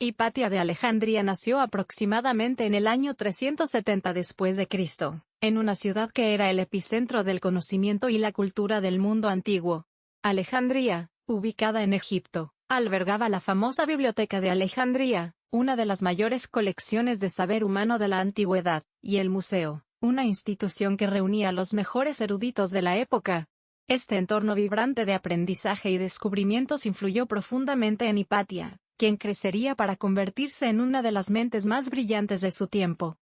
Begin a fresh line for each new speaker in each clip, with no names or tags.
Hipatia de Alejandría nació aproximadamente en el año 370 después de Cristo, en una ciudad que era el epicentro del conocimiento y la cultura del mundo antiguo. Alejandría, ubicada en Egipto, albergaba la famosa Biblioteca de Alejandría, una de las mayores colecciones de saber humano de la antigüedad, y el museo, una institución que reunía a los mejores eruditos de la época. Este entorno vibrante de aprendizaje y descubrimientos influyó profundamente en Hipatia, quien crecería para convertirse en una de las mentes más brillantes de su tiempo.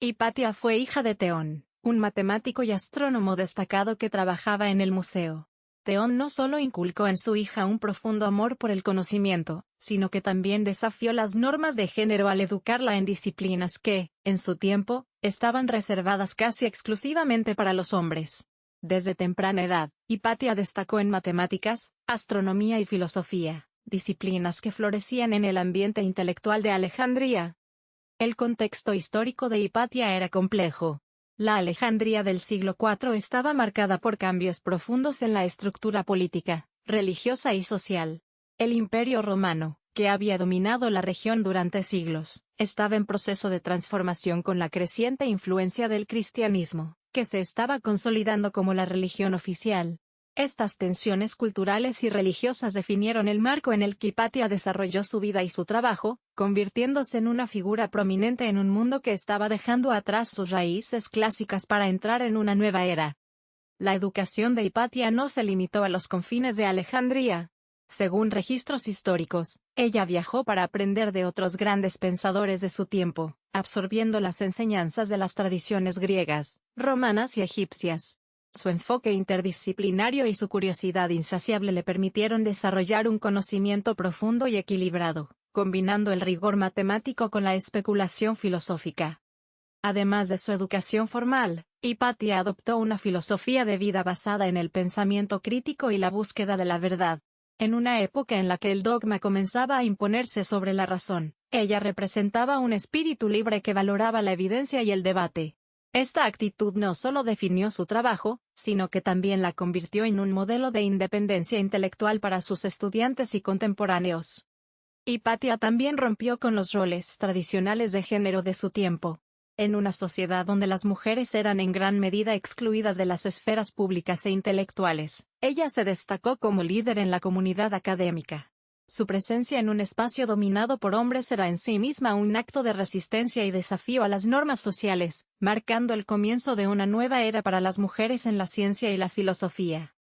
Hipatia fue hija de Teón, un matemático y astrónomo destacado que trabajaba en el museo. Teón no solo inculcó en su hija un profundo amor por el conocimiento, sino que también desafió las normas de género al educarla en disciplinas que, en su tiempo, estaban reservadas casi exclusivamente para los hombres. Desde temprana edad, Hipatia destacó en matemáticas, astronomía y filosofía, disciplinas que florecían en el ambiente intelectual de Alejandría. El contexto histórico de Hipatia era complejo. La Alejandría del siglo IV estaba marcada por cambios profundos en la estructura política, religiosa y social. El Imperio Romano, que había dominado la región durante siglos, estaba en proceso de transformación con la creciente influencia del cristianismo, que se estaba consolidando como la religión oficial. Estas tensiones culturales y religiosas definieron el marco en el que Hipatia desarrolló su vida y su trabajo, convirtiéndose en una figura prominente en un mundo que estaba dejando atrás sus raíces clásicas para entrar en una nueva era. La educación de Hipatia no se limitó a los confines de Alejandría. Según registros históricos, ella viajó para aprender de otros grandes pensadores de su tiempo, absorbiendo las enseñanzas de las tradiciones griegas, romanas y egipcias. Su enfoque interdisciplinario y su curiosidad insaciable le permitieron desarrollar un conocimiento profundo y equilibrado, combinando el rigor matemático con la especulación filosófica. Además de su educación formal, Hipatia adoptó una filosofía de vida basada en el pensamiento crítico y la búsqueda de la verdad. En una época en la que el dogma comenzaba a imponerse sobre la razón, ella representaba un espíritu libre que valoraba la evidencia y el debate. Esta actitud no solo definió su trabajo, sino que también la convirtió en un modelo de independencia intelectual para sus estudiantes y contemporáneos. Hipatia también rompió con los roles tradicionales de género de su tiempo. En una sociedad donde las mujeres eran en gran medida excluidas de las esferas públicas e intelectuales, ella se destacó como líder en la comunidad académica. Su presencia en un espacio dominado por hombres era en sí misma un acto de resistencia y desafío a las normas sociales, marcando el comienzo de una nueva era para las mujeres en la ciencia y la filosofía.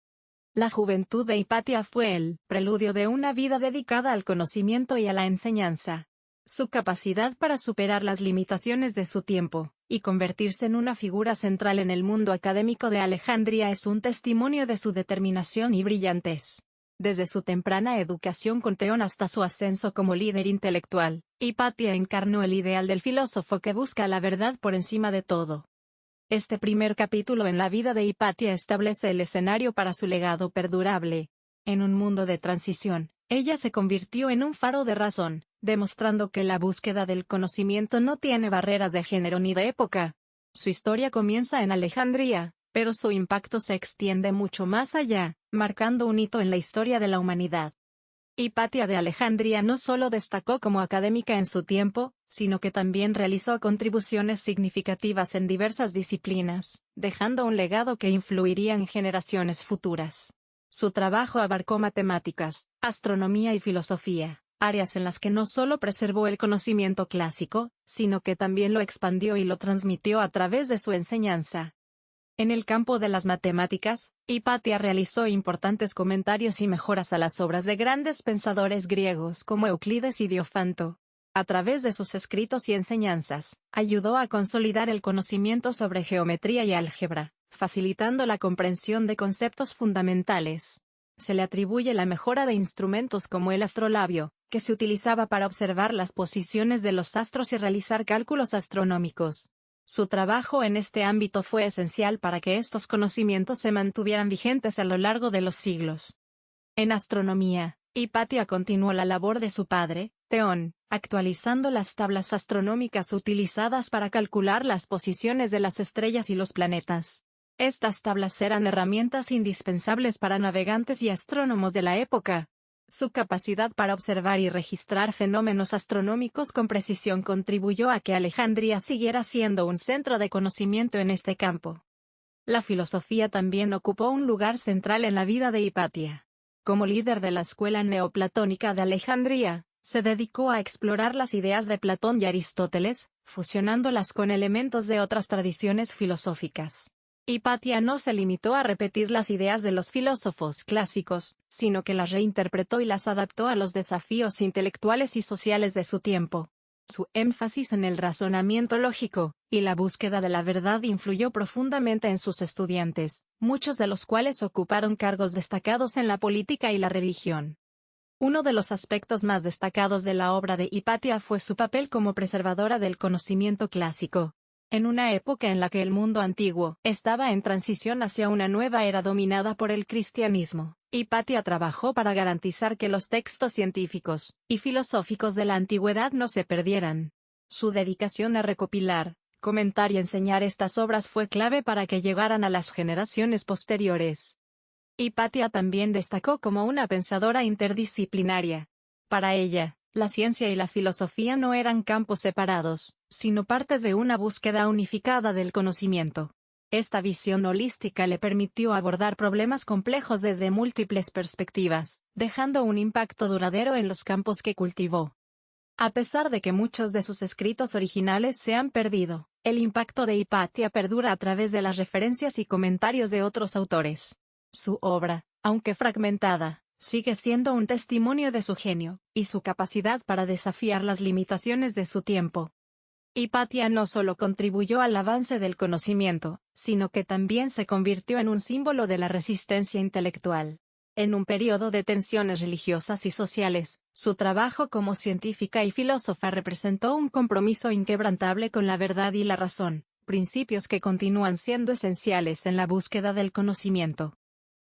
La juventud de Hipatia fue el preludio de una vida dedicada al conocimiento y a la enseñanza. Su capacidad para superar las limitaciones de su tiempo, y convertirse en una figura central en el mundo académico de Alejandría es un testimonio de su determinación y brillantez. Desde su temprana educación con Teón hasta su ascenso como líder intelectual, Hipatia encarnó el ideal del filósofo que busca la verdad por encima de todo. Este primer capítulo en la vida de Hipatia establece el escenario para su legado perdurable. En un mundo de transición, ella se convirtió en un faro de razón, demostrando que la búsqueda del conocimiento no tiene barreras de género ni de época. Su historia comienza en Alejandría, pero su impacto se extiende mucho más allá, marcando un hito en la historia de la humanidad. Hipatia de Alejandría no solo destacó como académica en su tiempo, sino que también realizó contribuciones significativas en diversas disciplinas, dejando un legado que influiría en generaciones futuras. Su trabajo abarcó matemáticas, astronomía y filosofía, áreas en las que no solo preservó el conocimiento clásico, sino que también lo expandió y lo transmitió a través de su enseñanza. En el campo de las matemáticas, Hipatia realizó importantes comentarios y mejoras a las obras de grandes pensadores griegos como Euclides y Diofanto. A través de sus escritos y enseñanzas, ayudó a consolidar el conocimiento sobre geometría y álgebra, facilitando la comprensión de conceptos fundamentales. Se le atribuye la mejora de instrumentos como el astrolabio, que se utilizaba para observar las posiciones de los astros y realizar cálculos astronómicos. Su trabajo en este ámbito fue esencial para que estos conocimientos se mantuvieran vigentes a lo largo de los siglos. En astronomía, Hipatia continuó la labor de su padre, Teón, actualizando las tablas astronómicas utilizadas para calcular las posiciones de las estrellas y los planetas. Estas tablas eran herramientas indispensables para navegantes y astrónomos de la época. Su capacidad para observar y registrar fenómenos astronómicos con precisión contribuyó a que Alejandría siguiera siendo un centro de conocimiento en este campo. La filosofía también ocupó un lugar central en la vida de Hipatia. Como líder de la escuela neoplatónica de Alejandría, se dedicó a explorar las ideas de Platón y Aristóteles, fusionándolas con elementos de otras tradiciones filosóficas. Hipatia no se limitó a repetir las ideas de los filósofos clásicos, sino que las reinterpretó y las adaptó a los desafíos intelectuales y sociales de su tiempo. Su énfasis en el razonamiento lógico y la búsqueda de la verdad influyó profundamente en sus estudiantes, muchos de los cuales ocuparon cargos destacados en la política y la religión. Uno de los aspectos más destacados de la obra de Hipatia fue su papel como preservadora del conocimiento clásico. En una época en la que el mundo antiguo estaba en transición hacia una nueva era dominada por el cristianismo, Hipatia trabajó para garantizar que los textos científicos y filosóficos de la antigüedad no se perdieran. Su dedicación a recopilar, comentar y enseñar estas obras fue clave para que llegaran a las generaciones posteriores. Hipatia también destacó como una pensadora interdisciplinaria. Para ella, la ciencia y la filosofía no eran campos separados, sino partes de una búsqueda unificada del conocimiento. Esta visión holística le permitió abordar problemas complejos desde múltiples perspectivas, dejando un impacto duradero en los campos que cultivó. A pesar de que muchos de sus escritos originales se han perdido, el impacto de Hipatia perdura a través de las referencias y comentarios de otros autores. Su obra, aunque fragmentada, sigue siendo un testimonio de su genio y su capacidad para desafiar las limitaciones de su tiempo. Hipatia no solo contribuyó al avance del conocimiento, sino que también se convirtió en un símbolo de la resistencia intelectual. En un periodo de tensiones religiosas y sociales, su trabajo como científica y filósofa representó un compromiso inquebrantable con la verdad y la razón, principios que continúan siendo esenciales en la búsqueda del conocimiento.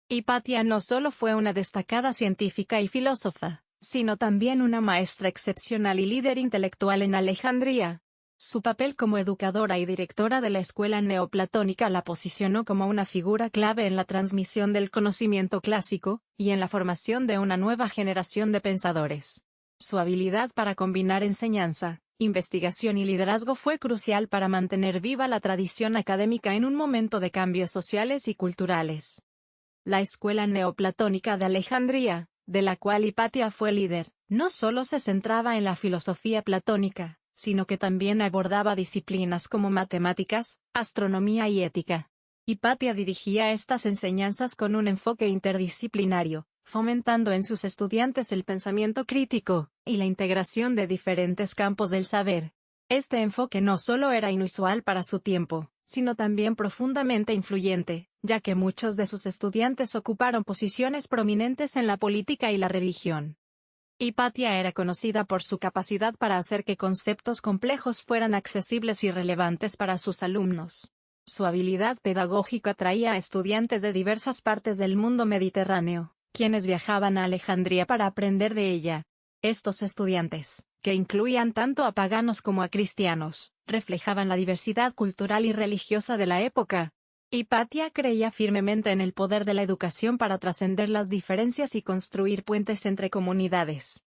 Hipatia no solo fue una destacada científica y filósofa, sino también una maestra excepcional y líder intelectual en Alejandría. Su papel como educadora y directora de la escuela neoplatónica la posicionó como una figura clave en la transmisión del conocimiento clásico, y en la formación de una nueva generación de pensadores. Su habilidad para combinar enseñanza, investigación y liderazgo fue crucial para mantener viva la tradición académica en un momento de cambios sociales y culturales. La escuela neoplatónica de Alejandría, de la cual Hipatia fue líder, no solo se centraba en la filosofía platónica, sino que también abordaba disciplinas como matemáticas, astronomía y ética. Hipatia dirigía estas enseñanzas con un enfoque interdisciplinario, fomentando en sus estudiantes el pensamiento crítico y la integración de diferentes campos del saber. Este enfoque no solo era inusual para su tiempo, sino también profundamente influyente, ya que muchos de sus estudiantes ocuparon posiciones prominentes en la política y la religión. Hipatia era conocida por su capacidad para hacer que conceptos complejos fueran accesibles y relevantes para sus alumnos. Su habilidad pedagógica atraía a estudiantes de diversas partes del mundo mediterráneo, quienes viajaban a Alejandría para aprender de ella. Estos estudiantes, que incluían tanto a paganos como a cristianos, reflejaban la diversidad cultural y religiosa de la época. Hipatia creía firmemente en el poder de la educación para trascender las diferencias y construir puentes entre comunidades.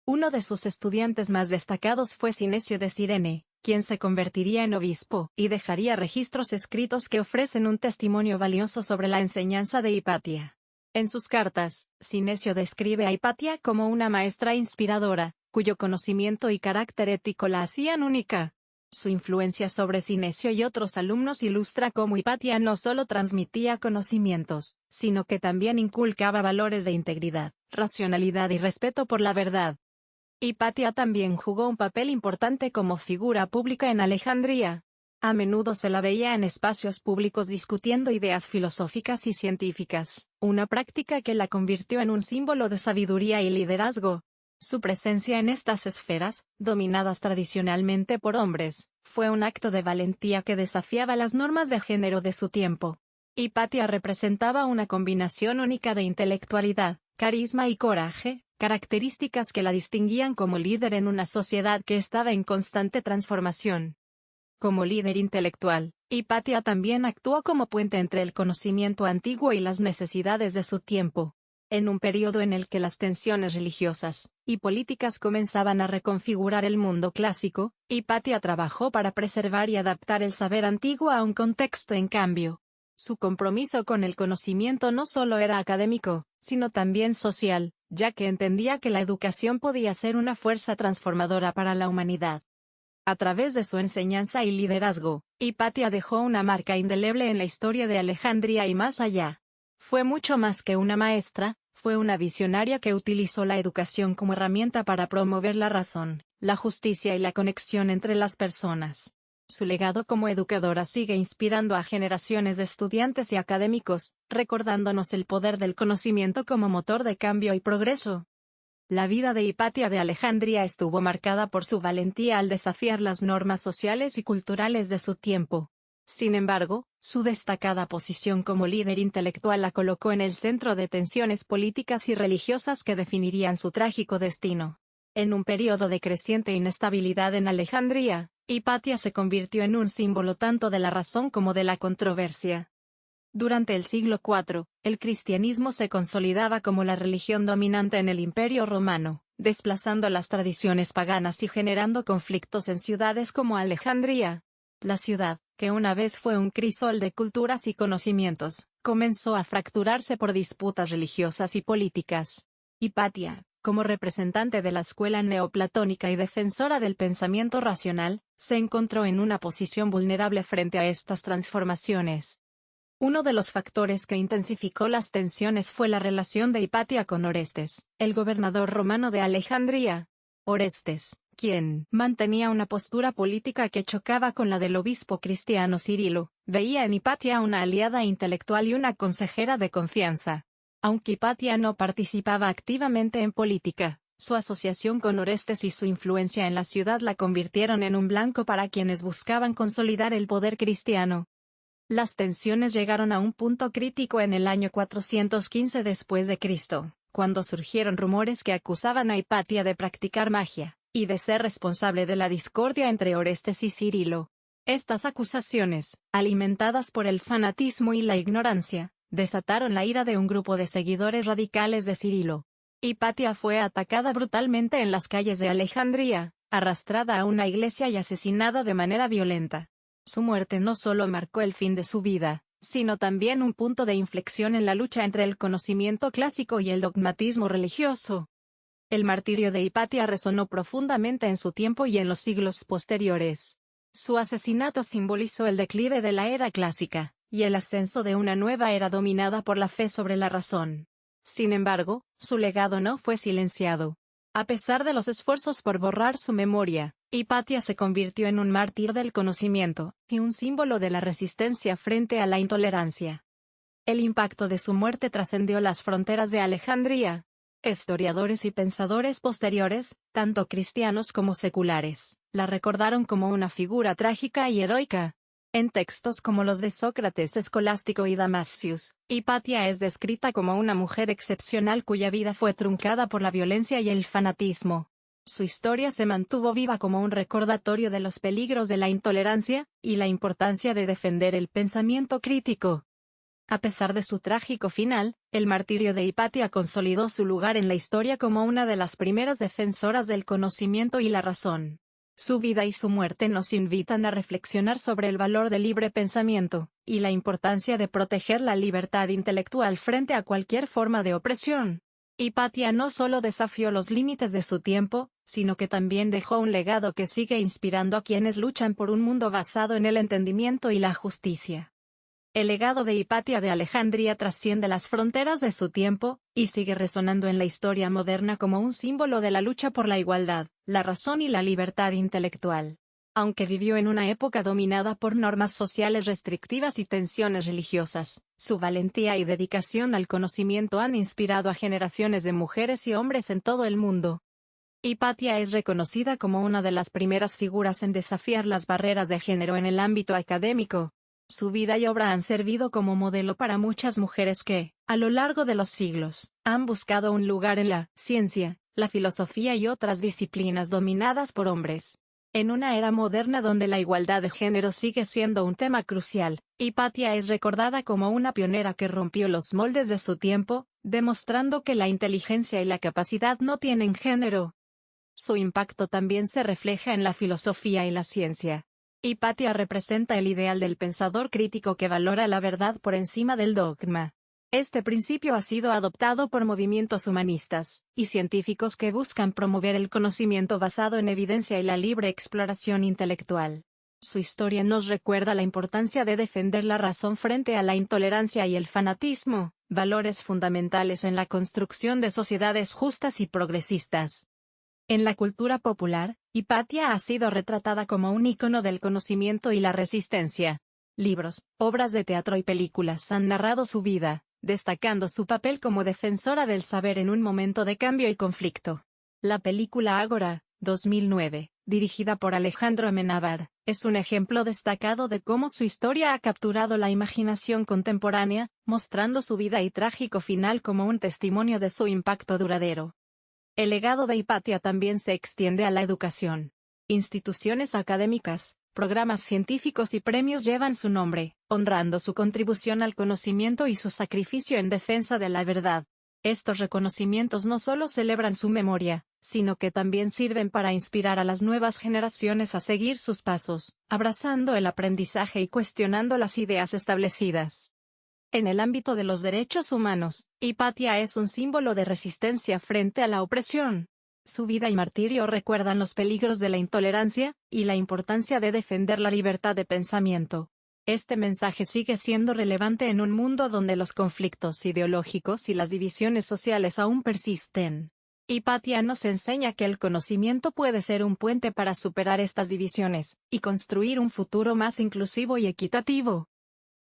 Uno de sus estudiantes más destacados fue Sinesio de Cirene, quien se convertiría en obispo y dejaría registros escritos que ofrecen un testimonio valioso sobre la enseñanza de Hipatia. En sus cartas, Sinesio describe a Hipatia como una maestra inspiradora, cuyo conocimiento y carácter ético la hacían única. Su influencia sobre Sinesio y otros alumnos ilustra cómo Hipatia no solo transmitía conocimientos, sino que también inculcaba valores de integridad, racionalidad y respeto por la verdad. Hipatia también jugó un papel importante como figura pública en Alejandría. A menudo se la veía en espacios públicos discutiendo ideas filosóficas y científicas, una práctica que la convirtió en un símbolo de sabiduría y liderazgo. Su presencia en estas esferas, dominadas tradicionalmente por hombres, fue un acto de valentía que desafiaba las normas de género de su tiempo. Hipatia representaba una combinación única de intelectualidad, carisma y coraje, características que la distinguían como líder en una sociedad que estaba en constante transformación. Como líder intelectual, Hipatia también actuó como puente entre el conocimiento antiguo y las necesidades de su tiempo. En un periodo en el que las tensiones religiosas y políticas comenzaban a reconfigurar el mundo clásico, Hipatia trabajó para preservar y adaptar el saber antiguo a un contexto en cambio. Su compromiso con el conocimiento no solo era académico, sino también social, ya que entendía que la educación podía ser una fuerza transformadora para la humanidad. A través de su enseñanza y liderazgo, Hipatia dejó una marca indeleble en la historia de Alejandría y más allá. Fue mucho más que una maestra, fue una visionaria que utilizó la educación como herramienta para promover la razón, la justicia y la conexión entre las personas. Su legado como educadora sigue inspirando a generaciones de estudiantes y académicos, recordándonos el poder del conocimiento como motor de cambio y progreso. La vida de Hipatia de Alejandría estuvo marcada por su valentía al desafiar las normas sociales y culturales de su tiempo. Sin embargo, su destacada posición como líder intelectual la colocó en el centro de tensiones políticas y religiosas que definirían su trágico destino. En un periodo de creciente inestabilidad en Alejandría, Hipatia se convirtió en un símbolo tanto de la razón como de la controversia. Durante el siglo IV, el cristianismo se consolidaba como la religión dominante en el Imperio Romano, desplazando las tradiciones paganas y generando conflictos en ciudades como Alejandría. La ciudad, que una vez fue un crisol de culturas y conocimientos, comenzó a fracturarse por disputas religiosas y políticas. Hipatia, como representante de la escuela neoplatónica y defensora del pensamiento racional, se encontró en una posición vulnerable frente a estas transformaciones. Uno de los factores que intensificó las tensiones fue la relación de Hipatia con Orestes, el gobernador romano de Alejandría. Orestes, quien mantenía una postura política que chocaba con la del obispo cristiano Cirilo, veía en Hipatia una aliada intelectual y una consejera de confianza. Aunque Hipatia no participaba activamente en política, su asociación con Orestes y su influencia en la ciudad la convirtieron en un blanco para quienes buscaban consolidar el poder cristiano. Las tensiones llegaron a un punto crítico en el año 415 después de Cristo, cuando surgieron rumores que acusaban a Hipatia de practicar magia, y de ser responsable de la discordia entre Orestes y Cirilo. Estas acusaciones, alimentadas por el fanatismo y la ignorancia, desataron la ira de un grupo de seguidores radicales de Cirilo. Hipatia fue atacada brutalmente en las calles de Alejandría, arrastrada a una iglesia y asesinada de manera violenta. Su muerte no solo marcó el fin de su vida, sino también un punto de inflexión en la lucha entre el conocimiento clásico y el dogmatismo religioso. El martirio de Hipatia resonó profundamente en su tiempo y en los siglos posteriores. Su asesinato simbolizó el declive de la era clásica, y el ascenso de una nueva era dominada por la fe sobre la razón. Sin embargo, su legado no fue silenciado. A pesar de los esfuerzos por borrar su memoria, Hipatia se convirtió en un mártir del conocimiento, y un símbolo de la resistencia frente a la intolerancia. El impacto de su muerte trascendió las fronteras de Alejandría. Historiadores y pensadores posteriores, tanto cristianos como seculares, la recordaron como una figura trágica y heroica. En textos como los de Sócrates Escolástico y Damasius, Hipatia es descrita como una mujer excepcional cuya vida fue truncada por la violencia y el fanatismo. Su historia se mantuvo viva como un recordatorio de los peligros de la intolerancia, y la importancia de defender el pensamiento crítico. A pesar de su trágico final, el martirio de Hipatia consolidó su lugar en la historia como una de las primeras defensoras del conocimiento y la razón. Su vida y su muerte nos invitan a reflexionar sobre el valor del libre pensamiento, y la importancia de proteger la libertad intelectual frente a cualquier forma de opresión. Hipatia no solo desafió los límites de su tiempo, sino que también dejó un legado que sigue inspirando a quienes luchan por un mundo basado en el entendimiento y la justicia. El legado de Hipatia de Alejandría trasciende las fronteras de su tiempo, y sigue resonando en la historia moderna como un símbolo de la lucha por la igualdad, la razón y la libertad intelectual. Aunque vivió en una época dominada por normas sociales restrictivas y tensiones religiosas, su valentía y dedicación al conocimiento han inspirado a generaciones de mujeres y hombres en todo el mundo. Hipatia es reconocida como una de las primeras figuras en desafiar las barreras de género en el ámbito académico. Su vida y obra han servido como modelo para muchas mujeres que, a lo largo de los siglos, han buscado un lugar en la ciencia, la filosofía y otras disciplinas dominadas por hombres. En una era moderna donde la igualdad de género sigue siendo un tema crucial, Hipatia es recordada como una pionera que rompió los moldes de su tiempo, demostrando que la inteligencia y la capacidad no tienen género. Su impacto también se refleja en la filosofía y la ciencia. Hipatia representa el ideal del pensador crítico que valora la verdad por encima del dogma. Este principio ha sido adoptado por movimientos humanistas y científicos que buscan promover el conocimiento basado en evidencia y la libre exploración intelectual. Su historia nos recuerda la importancia de defender la razón frente a la intolerancia y el fanatismo, valores fundamentales en la construcción de sociedades justas y progresistas. En la cultura popular, Hipatia ha sido retratada como un ícono del conocimiento y la resistencia. Libros, obras de teatro y películas han narrado su vida, destacando su papel como defensora del saber en un momento de cambio y conflicto. La película Ágora, 2009, dirigida por Alejandro Amenábar, es un ejemplo destacado de cómo su historia ha capturado la imaginación contemporánea, mostrando su vida y trágico final como un testimonio de su impacto duradero. El legado de Hipatia también se extiende a la educación. Instituciones académicas, programas científicos y premios llevan su nombre, honrando su contribución al conocimiento y su sacrificio en defensa de la verdad. Estos reconocimientos no solo celebran su memoria, sino que también sirven para inspirar a las nuevas generaciones a seguir sus pasos, abrazando el aprendizaje y cuestionando las ideas establecidas. En el ámbito de los derechos humanos, Hipatia es un símbolo de resistencia frente a la opresión. Su vida y martirio recuerdan los peligros de la intolerancia y la importancia de defender la libertad de pensamiento. Este mensaje sigue siendo relevante en un mundo donde los conflictos ideológicos y las divisiones sociales aún persisten. Hipatia nos enseña que el conocimiento puede ser un puente para superar estas divisiones y construir un futuro más inclusivo y equitativo.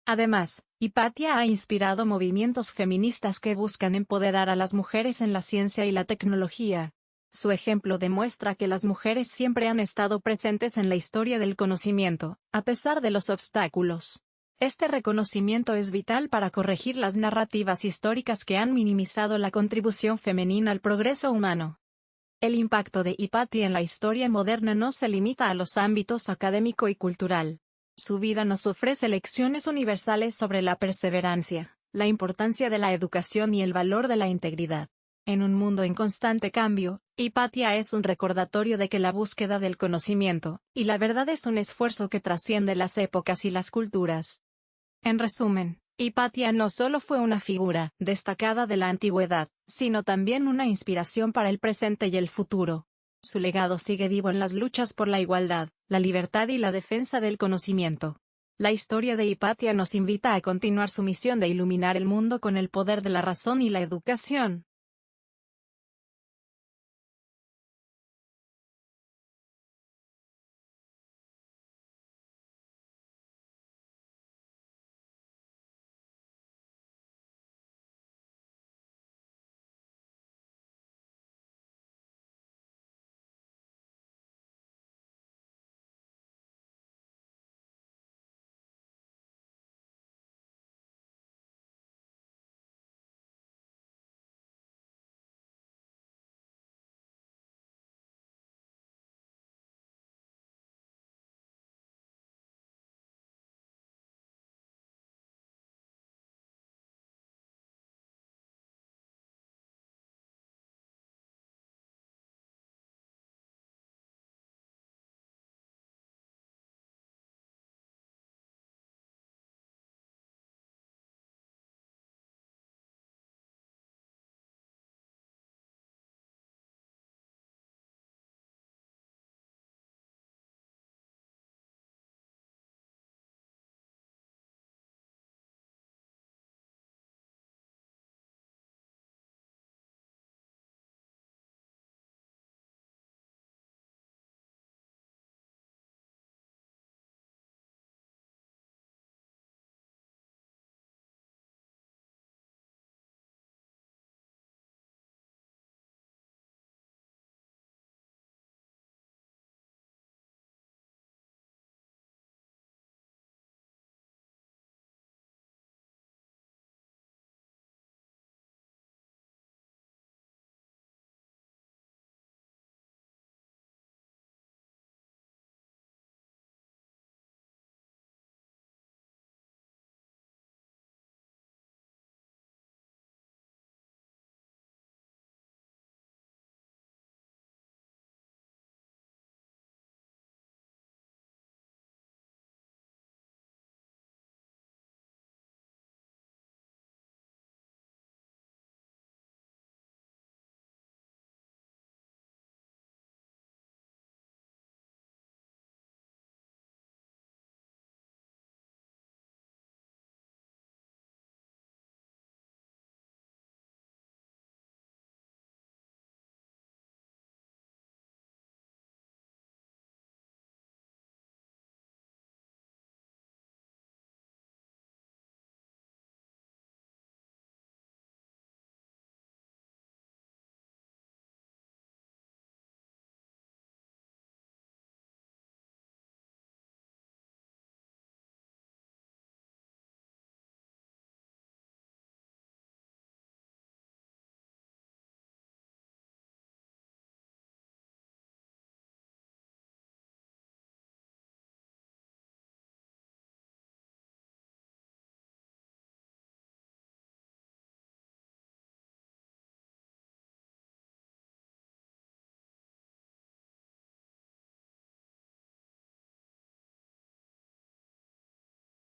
Además, Hipatia ha inspirado movimientos feministas que buscan empoderar a las mujeres en la ciencia y la tecnología. Su ejemplo demuestra que las mujeres siempre han estado presentes en la historia del conocimiento, a pesar de los obstáculos. Este reconocimiento es vital para corregir las narrativas históricas que han minimizado la contribución femenina al progreso humano. El impacto de Hipatia en la historia moderna no se limita a los ámbitos académico y cultural. Su vida nos ofrece lecciones universales sobre la perseverancia, la importancia de la educación y el valor de la integridad. En un mundo en constante cambio, Hipatia es un recordatorio de que la búsqueda del conocimiento y la verdad es un esfuerzo que trasciende las épocas y las culturas. En resumen, Hipatia no solo fue una figura destacada de la antigüedad, sino también una inspiración para el presente y el futuro. Su legado sigue vivo en las luchas por la igualdad, la libertad y la defensa del conocimiento. La historia de Hipatia nos invita a continuar su misión de iluminar el mundo con el poder de la razón y la educación.